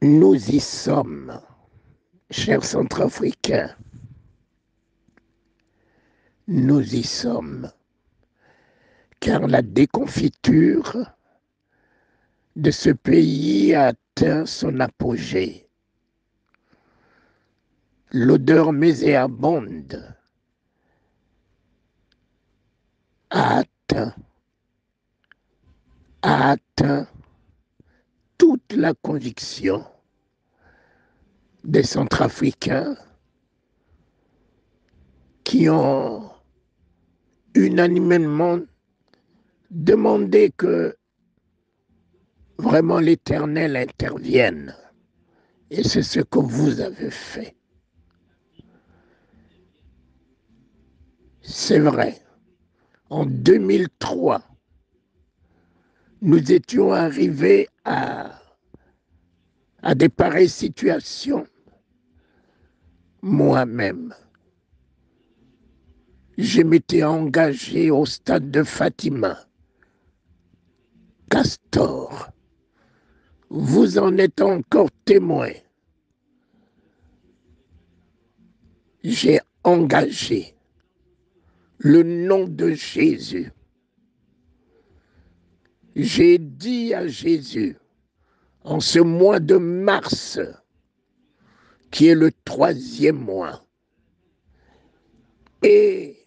Nous y sommes, chers Centrafricains, nous y sommes, car la déconfiture de ce pays a atteint son apogée. L'odeur nauséabonde a atteint toute la conviction des Centrafricains qui ont unanimement demandé que vraiment l'Éternel intervienne. Et c'est ce que vous avez fait. C'est vrai, en 2003, nous étions arrivés à des pareilles situations. Moi-même, je m'étais engagé au stade de Fatima. Castor, vous en êtes encore témoin. J'ai engagé le nom de Jésus. J'ai dit à Jésus, en ce mois de mars, qui est le 3e mois, et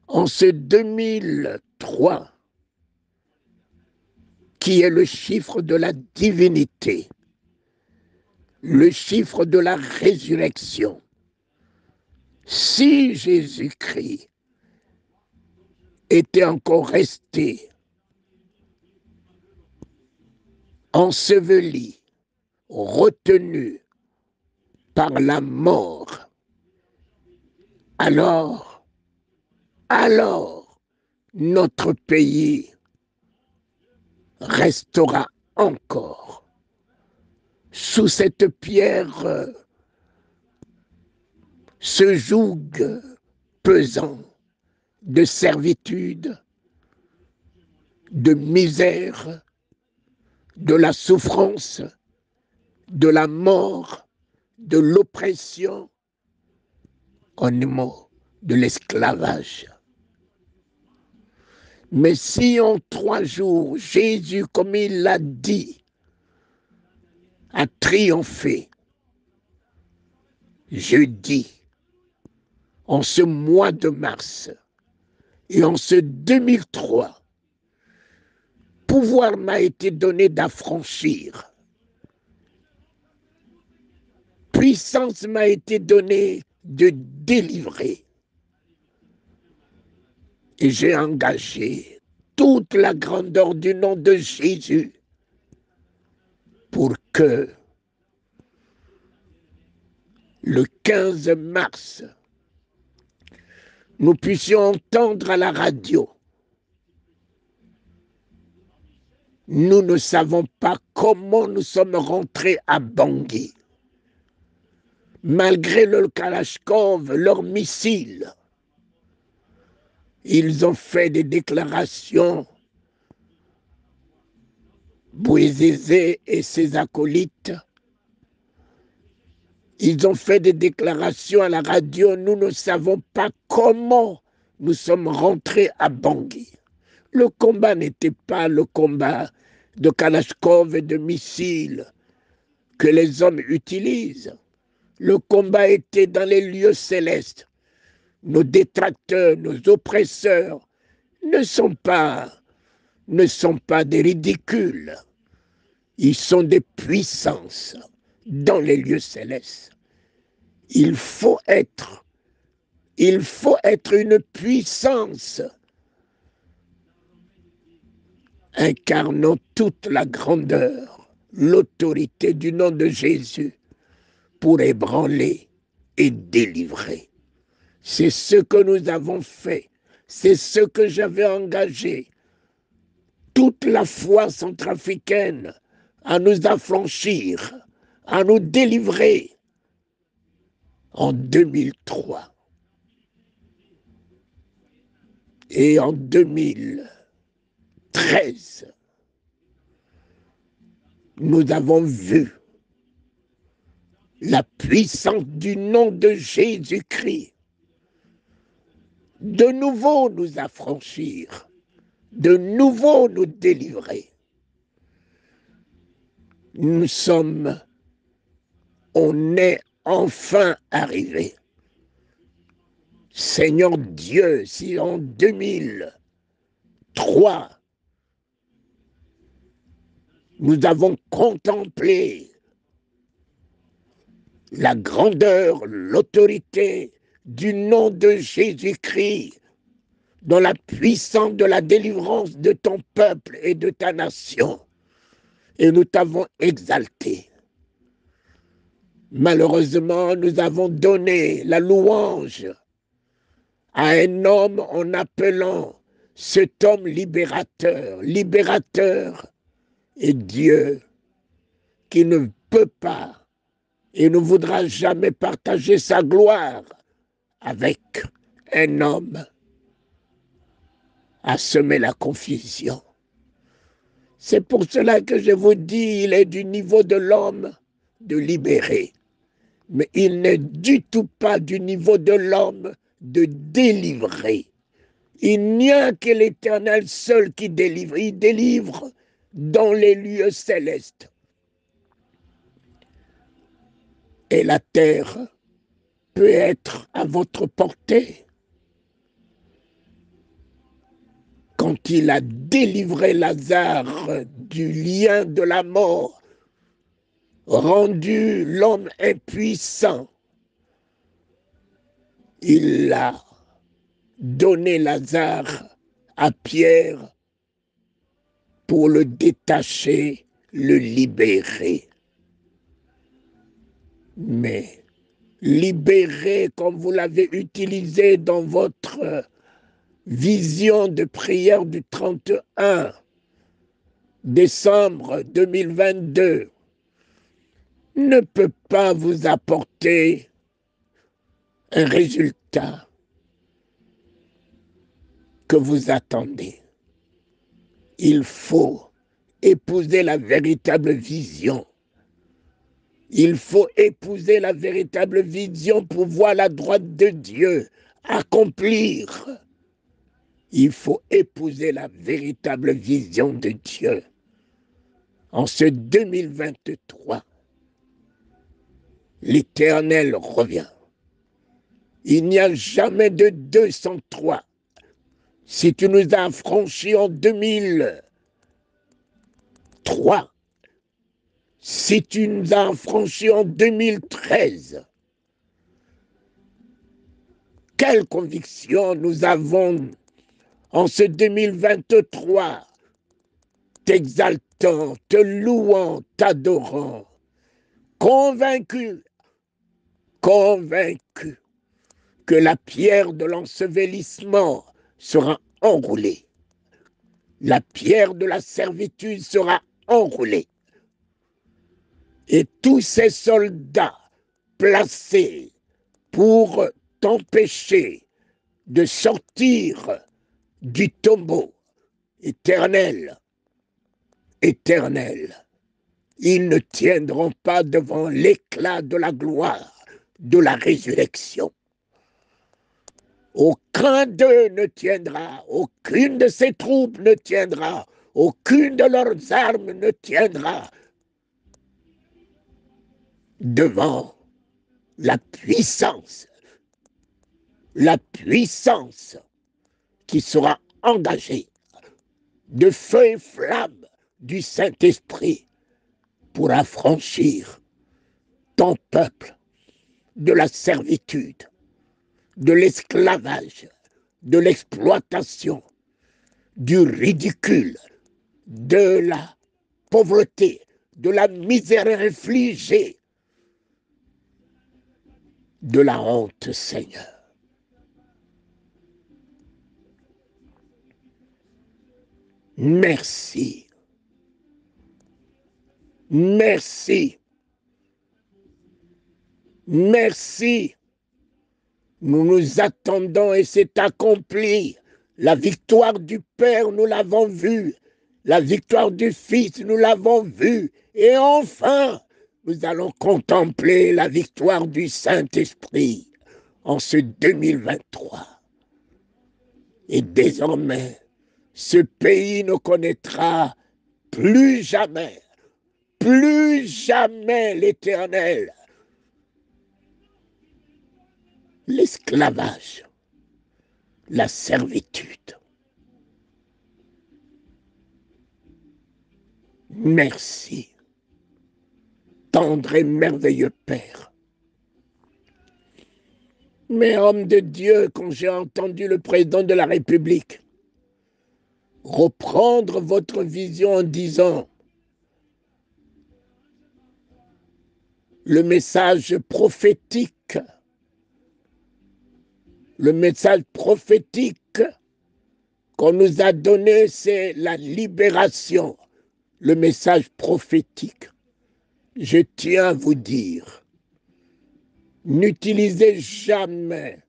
en ce 2003, qui est le chiffre de la divinité, le chiffre de la résurrection, si Jésus-Christ était encore resté enseveli, retenu par la mort, alors notre pays restera encore sous cette pierre, ce joug pesant de servitude, de misère, de la souffrance, de la mort, de l'oppression, en un mot, de l'esclavage. Mais si en 3 jours, Jésus, comme il l'a dit, a triomphé, je dis, en ce mois de mars et en ce 2003, pouvoir m'a été donné d'affranchir. Puissance m'a été donnée de délivrer. Et j'ai engagé toute la grandeur du nom de Jésus pour que le 15 mars, nous puissions entendre à la radio. Nous ne savons pas comment nous sommes rentrés à Bangui. Malgré le Kalachnikov, leurs missiles, ils ont fait des déclarations. Bouézézé et ses acolytes, ils ont fait des déclarations à la radio. Nous ne savons pas comment nous sommes rentrés à Bangui. Le combat n'était pas le combat de Kalachnikov et de missiles que les hommes utilisent. Le combat était dans les lieux célestes. Nos détracteurs, nos oppresseurs ne sont pas des ridicules. Ils sont des puissances dans les lieux célestes. Il faut être une puissance incarnant toute la grandeur, l'autorité du nom de Jésus pour ébranler et délivrer. C'est ce que nous avons fait. C'est ce que j'avais engagé. Toute la foi centrafricaine à nous affranchir, à nous délivrer en 2003. Et en 2013, nous avons vu la puissance du nom de Jésus-Christ de nouveau nous affranchir, de nouveau nous délivrer. On est enfin arrivé. Seigneur Dieu, si en 2003, nous avons contemplé la grandeur, l'autorité du nom de Jésus-Christ dans la puissance de la délivrance de ton peuple et de ta nation, et nous t'avons exalté. Malheureusement, nous avons donné la louange à un homme en appelant cet homme libérateur. Libérateur est Dieu qui ne peut pas et ne voudra jamais partager sa gloire avec un homme à semer la confusion. C'est pour cela que je vous dis, il est du niveau de l'homme de libérer, mais il n'est du tout pas du niveau de l'homme de délivrer. Il n'y a que l'Éternel seul qui délivre. Il délivre dans les lieux célestes. Et la terre peut être à votre portée. Quand il a délivré Lazare du lien de la mort, rendu l'homme impuissant, il a donné Lazare à Pierre pour le détacher, le libérer. Mais libérer, comme vous l'avez utilisé dans votre vision de prière du 31 décembre 2022, ne peut pas vous apporter un résultat que vous attendez. Il faut épouser la véritable vision. Il faut épouser la véritable vision pour voir la droite de Dieu accomplir. Il faut épouser la véritable vision de Dieu. En ce 2023, l'Éternel revient. Il n'y a jamais de 203. Si tu nous as franchis en 2003, si tu nous as franchis en 2013, quelle conviction nous avons en ce 2023, t'exaltant, te louant, t'adorant, convaincu que la pierre de l'ensevelissement sera enroulée. La pierre de la servitude sera enroulée. Et tous ces soldats placés pour t'empêcher de sortir du tombeau éternel, ils ne tiendront pas devant l'éclat de la gloire de la résurrection. Aucun d'eux ne tiendra, aucune de ces troupes ne tiendra, aucune de leurs armes ne tiendra devant la puissance qui sera engagée de feu et flamme du Saint-Esprit pour affranchir ton peuple de la servitude, de l'esclavage, de l'exploitation, du ridicule, de la pauvreté, de la misère infligée, de la honte, Seigneur. Merci. Merci. Merci. Nous nous attendons et c'est accompli. La victoire du Père, nous l'avons vue. La victoire du Fils, nous l'avons vue. Et enfin, nous allons contempler la victoire du Saint-Esprit en ce 2023. Et désormais, ce pays ne connaîtra plus jamais l'Éternel, l'esclavage, la servitude. Merci, tendre et merveilleux Père. Mais homme de Dieu, quand j'ai entendu le président de la République reprendre votre vision en disant le message prophétique qu'on nous a donné, c'est la libération. Le message prophétique. Je tiens à vous dire, n'utilisez jamais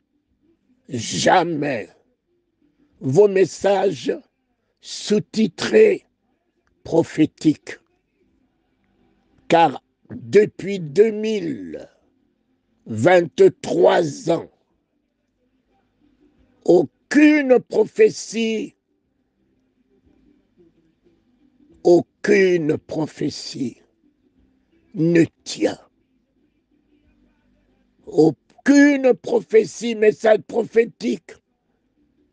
vos messages sous-titrés prophétiques. Car depuis 2023 ans, aucune prophétie ne tient. Aucune prophétie, message prophétique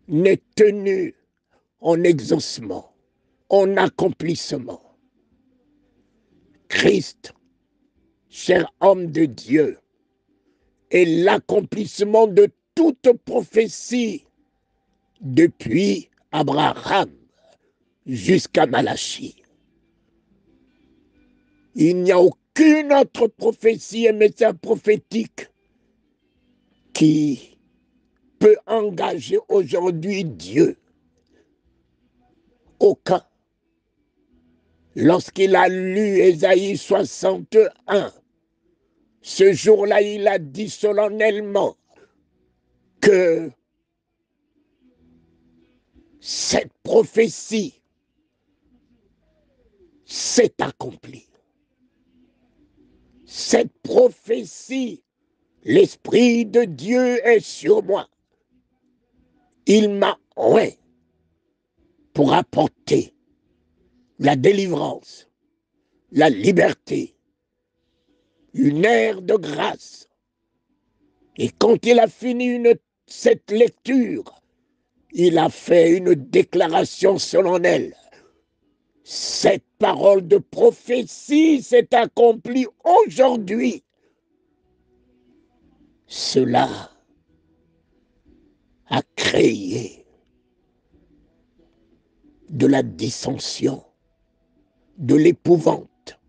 n'est tenu en exaucement, en accomplissement. Christ, cher homme de Dieu, est l'accomplissement de toute prophétie depuis Abraham jusqu'à Malachie. Il n'y a aucune autre prophétie et message prophétique qui peut engager aujourd'hui Dieu. Aucun. Lorsqu'il a lu Ésaïe 61, ce jour-là, il a dit solennellement que cette prophétie s'est accomplie. Cette prophétie, l'Esprit de Dieu est sur moi. Il m'a oint pour apporter la délivrance, la liberté, une ère de grâce. Et quand il a fini cette lecture, il a fait une déclaration solennelle. Cette parole de prophétie s'est accomplie aujourd'hui. Cela a créé de la dissension, de l'épouvante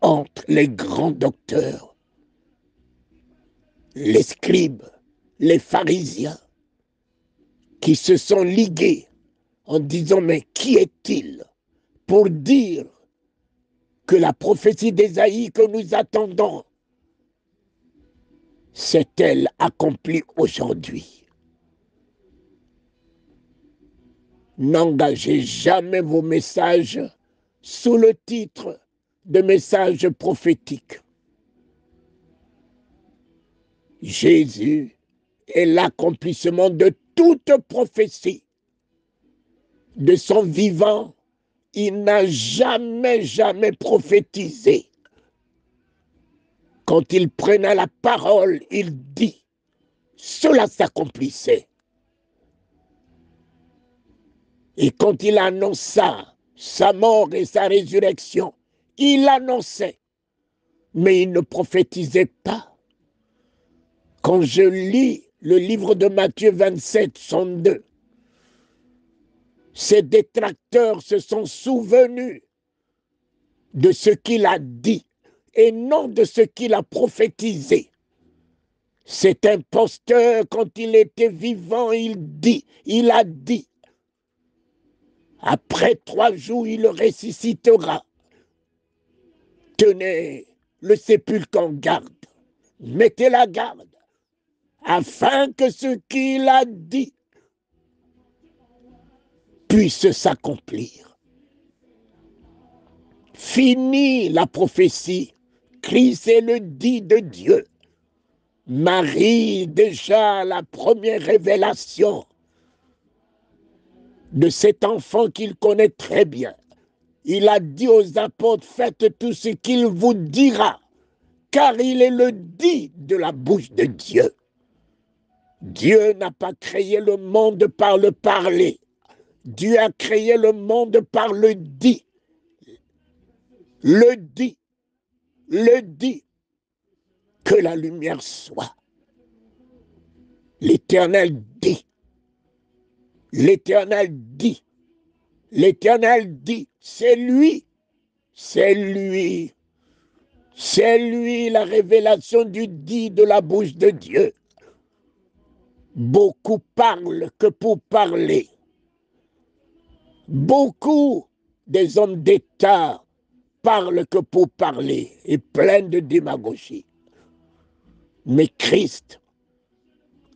entre les grands docteurs, les scribes, les pharisiens, qui se sont ligués en disant, mais qui est-il pour dire que la prophétie d'Ésaïe que nous attendons s'est-elle accomplie aujourd'hui? N'engagez jamais vos messages sous le titre de messages prophétiques. Jésus est l'accomplissement de toute prophétie. De son vivant, il n'a jamais prophétisé. Quand il prenait la parole, il dit, cela s'accomplissait. Et quand il annonça sa mort et sa résurrection, il annonçait, mais il ne prophétisait pas. Quand je lis le livre de Matthieu 27, 102, ses détracteurs se sont souvenus de ce qu'il a dit et non de ce qu'il a prophétisé. Cet imposteur, quand il était vivant, il a dit, après 3 jours, il ressuscitera. Tenez le sépulcre en garde, mettez la garde, afin que ce qu'il a dit puisse s'accomplir. Fini la prophétie. Christ est le dit de Dieu. Marie, déjà la première révélation de cet enfant qu'il connaît très bien. Il a dit aux apôtres, faites tout ce qu'il vous dira, car il est le dit de la bouche de Dieu. Dieu n'a pas créé le monde par le parler. Dieu a créé le monde par le dit. Le dit. Le dit. Que la lumière soit. L'Éternel dit. L'Éternel dit. L'Éternel dit. C'est lui. C'est lui. C'est lui la révélation du dit de la bouche de Dieu. Beaucoup parlent que pour parler. Beaucoup des hommes d'État parlent que pour parler et plein de démagogie. Mais Christ,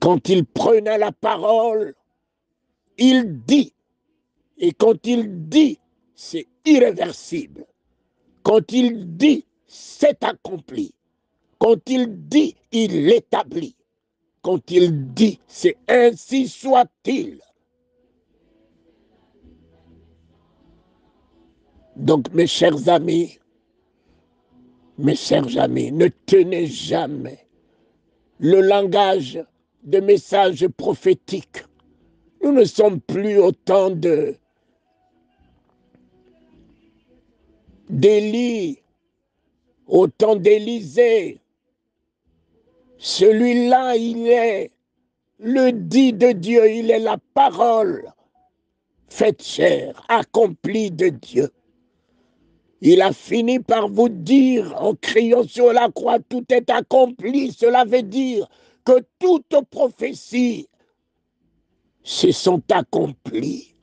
quand il prenait la parole, il dit. Et quand il dit, c'est irréversible. Quand il dit, c'est accompli. Quand il dit, il l'établit. Quand il dit, c'est ainsi soit-il. Donc, mes chers amis, ne tenez jamais le langage de messages prophétiques. Nous ne sommes plus au temps d'Élie, au temps d'Élisée. Celui-là, il est le dit de Dieu, il est la parole faite chair, accomplie de Dieu. Il a fini par vous dire, en criant sur la croix, tout est accompli. Cela veut dire que toutes prophéties se sont accomplies.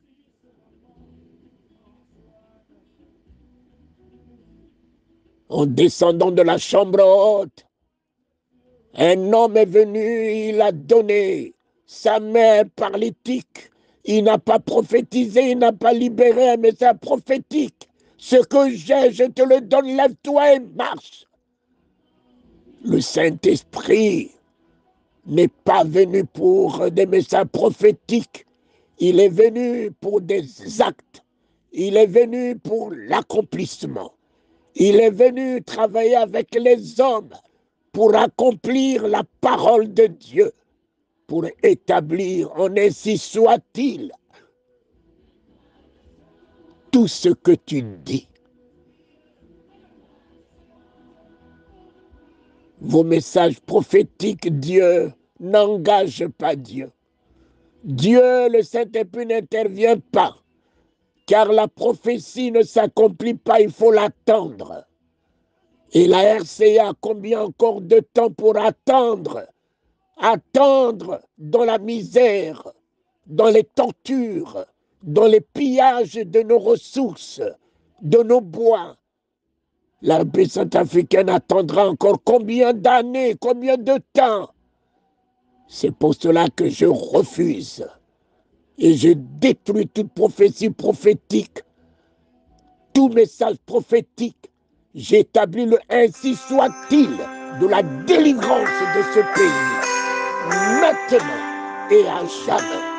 En descendant de la chambre haute, un homme est venu, il a donné sa main paralytique. Il n'a pas prophétisé, il n'a pas libéré un message prophétique. Ce que j'ai, je te le donne, lève-toi et marche. Le Saint-Esprit n'est pas venu pour des messages prophétiques. Il est venu pour des actes. Il est venu pour l'accomplissement. Il est venu travailler avec les hommes pour accomplir la parole de Dieu, pour établir, en ainsi soit-il, tout ce que tu dis. Vos messages prophétiques, Dieu n'engage pas Dieu. Dieu, le Saint-Esprit, n'intervient pas, car la prophétie ne s'accomplit pas, il faut l'attendre. Et la RCA a combien encore de temps pour attendre? Attendre dans la misère, dans les tortures, dans les pillages de nos ressources, de nos bois. La République centrafricaine attendra encore combien d'années, combien de temps? C'est pour cela que je refuse et je détruis toute prophétie prophétique, tout message prophétique. J'établis le ainsi soit-il de la délivrance de ce pays, maintenant et à jamais.